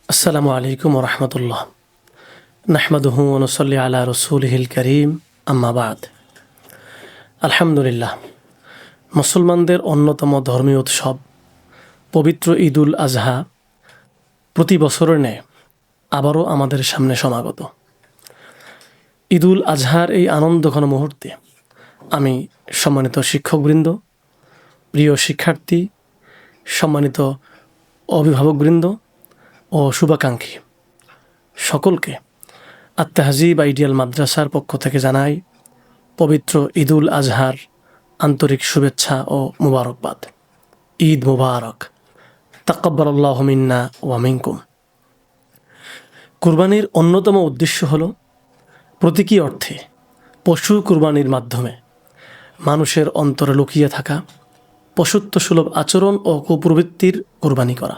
আসসালামু আলাইকুম রহমতুল্লাহ। নাহমাদুহু ওয়া নুসাল্লি আলা রাসূলিহিল কারীম, আম্মা বাদ। আলহামদুলিল্লাহ, মুসলমানদের অন্যতম ধর্মীয় উৎসব পবিত্র ঈদুল আজহা প্রতি বছরের ন্যায় আবারও আমাদের সামনে সমাগত। ঈদুল আজহার এই আনন্দঘন মুহূর্তে আমি সম্মানিত শিক্ষকবৃন্দ, প্রিয় শিক্ষার্থী, সম্মানিত অভিভাবকবৃন্দ ও শুভাকাঙ্ক্ষী সকলকে আত-তাহজিব আইডিয়াল মাদ্রাসার পক্ষ থেকে জানাই পবিত্র ঈদুল আজহার আন্তরিক শুভেচ্ছা ও মুবারকবাদ। ঈদ মুবারক, তাকাব্বালাল্লাহু মিন্না ওয়া মিনকুম। কুরবানির অন্যতম উদ্দেশ্য হল প্রতীকী অর্থে পশু কুরবানির মাধ্যমে মানুষের অন্তরে লুকিয়ে থাকা পশুত্বসুলভ আচরণ ও কুপ্রবৃত্তির কুরবানি করা।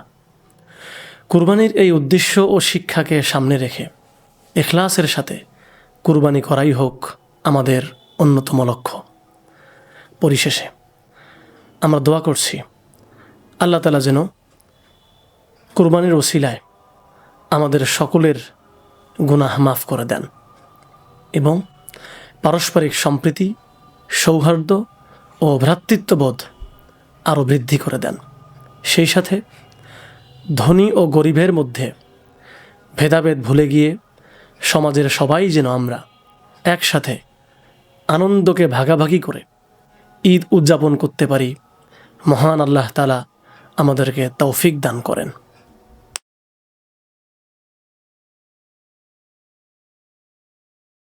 কুরবানির এই উদ্দেশ্য ও শিক্ষাকে সামনে রেখে ইখলাসের সাথে কুরবানি করাই হোক আমাদের অন্যতম লক্ষ্য। পরিশেষে আমরা দোয়া করছি আল্লাহ তাআলা যেন কুরবানির ওসিলায় আমাদের সকলের গুনাহ মাফ করে দেন এবং পারস্পরিক সম্প্রীতি, সৌহার্দ্য ও ভ্রাতৃত্ববোধ আরও বৃদ্ধি করে দেন। সেই সাথে ধনী ও গরিবের মধ্যে ভেদাভেদ ভুলে গিয়ে সমাজের সবাই যেন আমরা একসাথে আনন্দকে ভাগাভাগি করে ঈদ উদযাপন করতে পারি, মহান আল্লাহ তাআলা আমাদেরকে তৌফিক দান করেন।